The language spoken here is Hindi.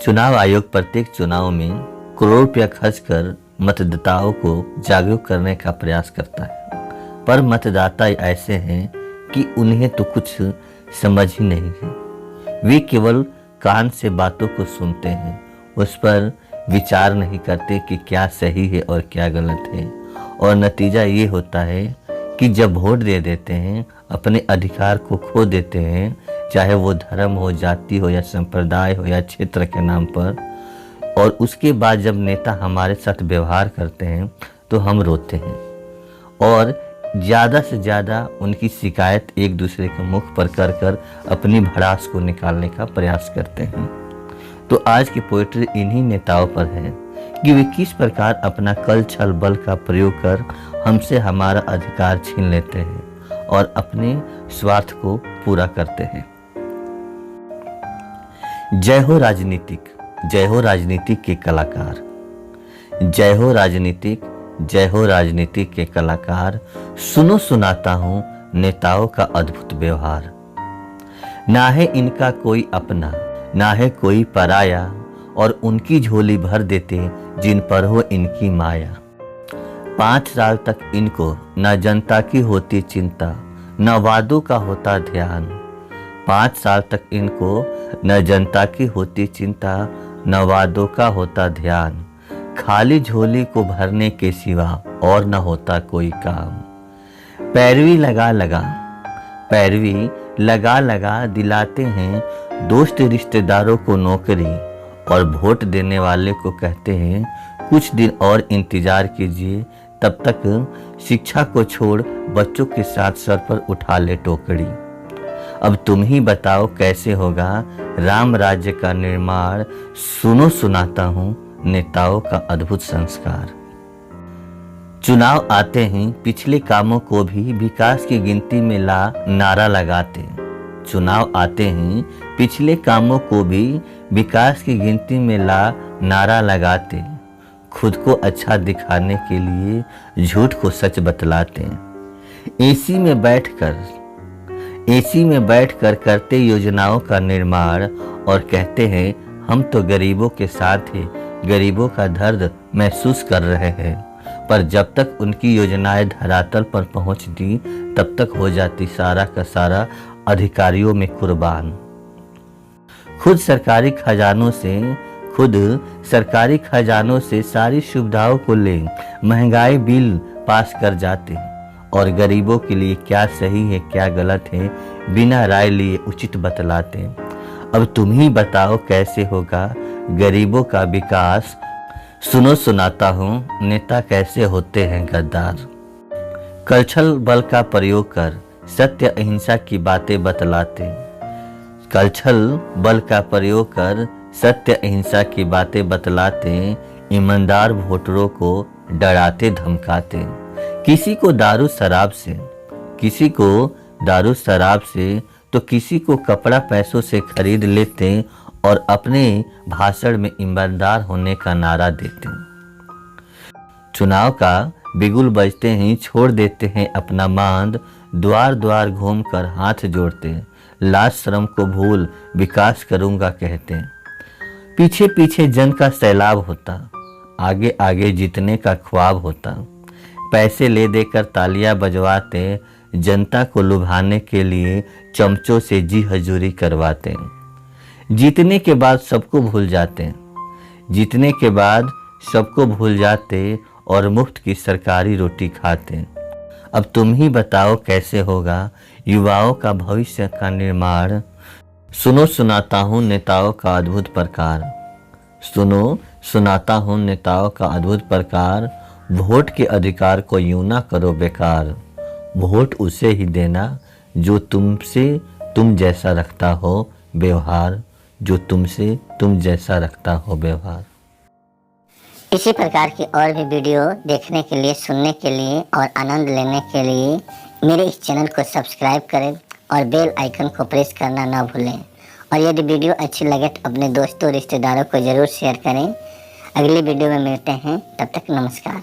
चुनाव आयोग प्रत्येक चुनाव में करोड़ रुपया खर्च कर मतदाताओं को जागरूक करने का प्रयास करता है, पर मतदाता ऐसे हैं कि उन्हें तो कुछ समझ ही नहीं है। वे केवल कान से बातों को सुनते हैं, उस पर विचार नहीं करते कि क्या सही है और क्या गलत है, और नतीजा ये होता है कि जब वोट दे देते हैं अपने अधिकार को खो देते हैं, चाहे वो धर्म हो, जाति हो या संप्रदाय हो या क्षेत्र के नाम पर। और उसके बाद जब नेता हमारे साथ व्यवहार करते हैं तो हम रोते हैं और ज़्यादा से ज़्यादा उनकी शिकायत एक दूसरे के मुख पर कर कर अपनी भड़ास को निकालने का प्रयास करते हैं। तो आज की पोएट्री इन्हीं नेताओं पर है कि वे किस प्रकार अपना कल छल बल का प्रयोग कर हमसे हमारा अधिकार छीन लेते हैं और अपने स्वार्थ को पूरा करते हैं। जय हो राजनीतिक, जय हो राजनीतिक के कलाकार, जय हो राजनीतिक, जय हो राजनीतिक के कलाकार। सुनो सुनाता हूँ नेताओं का अद्भुत व्यवहार। ना है इनका कोई अपना, ना है कोई पराया, और उनकी झोली भर देते जिन पर हो इनकी माया। 5 साल तक इनको न जनता की होती चिंता, न वादों का होता ध्यान। 5 साल तक इनको न जनता की होती चिंता, न वादों का होता ध्यान। खाली झोली को भरने के सिवा और न होता कोई काम। पैरवी लगा लगा, पैरवी लगा लगा दिलाते हैं दोस्त रिश्तेदारों को नौकरी, और वोट देने वाले को कहते हैं कुछ दिन और इंतजार कीजिए, तब तक शिक्षा को छोड़ बच्चों के साथ सर पर उठा ले टोकरी। अब तुम ही बताओ कैसे होगा राम राज्य का निर्माण। सुनो सुनाता हूँ नेताओं का अद्भुत संस्कार। चुनाव आते ही पिछले कामों को भी विकास की गिनती में ला नारा लगाते। चुनाव आते ही पिछले कामों को भी विकास की गिनती में ला नारा लगाते। खुद को अच्छा दिखाने के लिए झूठ को सच बतलाते। एसी में बैठकर करते योजनाओं का निर्माण, और कहते हैं हम तो गरीबों के साथ हैं, गरीबों का दर्द महसूस कर रहे हैं। पर जब तक उनकी योजनाएं धरातल पर पहुंचती, तब तक हो जाती सारा का सारा अधिकारियों में कुर्बान। खुद सरकारी खजानों से सारी सुविधाओं को ले महंगाई बिल पास कर जाते, और गरीबों के लिए क्या सही है क्या गलत है बिना राय लिए उचित बतलाते। अब तुम ही बताओ कैसे होगा गरीबों का विकास। सुनो सुनाता हूँ नेता कैसे होते हैं गद्दार। कलछल बल का प्रयोग कर सत्य अहिंसा की बातें बतलाते। कलछल बल का प्रयोग कर सत्य अहिंसा की बातें बतलाते। ईमानदार वोटरों को डराते धमकाते। किसी को दारू शराब से तो किसी को कपड़ा पैसों से खरीद लेते, और अपने भाषण में ईमानदार होने का नारा देते। चुनाव का बिगुल बजते ही छोड़ देते हैं अपना मांद, द्वार द्वार घूमकर हाथ जोड़ते। लाज शर्म को भूल विकास करूंगा कहते। पीछे पीछे जन का सैलाब होता, आगे आगे जीतने का ख्वाब होता। पैसे ले देकर तालियां बजवाते, जनता को लुभाने के लिए चमचों से जी हजूरी करवाते। जीतने के बाद सबको भूल जाते और मुफ्त की सरकारी रोटी खाते। अब तुम ही बताओ कैसे होगा युवाओं का भविष्य का निर्माण। सुनो सुनाता हूँ नेताओं का अद्भुत प्रकार। सुनो सुनाता हूँ नेताओं का अद्भुत प्रकार। वोट के अधिकार को यूं ना करो बेकार। वोट उसे ही देना जो तुमसे तुम जैसा रखता हो व्यवहार, जो तुमसे तुम जैसा रखता हो व्यवहार। इसी प्रकार की और भी वीडियो देखने के लिए, सुनने के लिए और आनंद लेने के लिए मेरे इस चैनल को सब्सक्राइब करें और बेल आइकन को प्रेस करना ना भूलें। और यदि वीडियो अच्छी लगे तो अपने दोस्तों रिश्तेदारों को ज़रूर शेयर करें। अगली वीडियो में मिलते हैं, तब तक नमस्कार।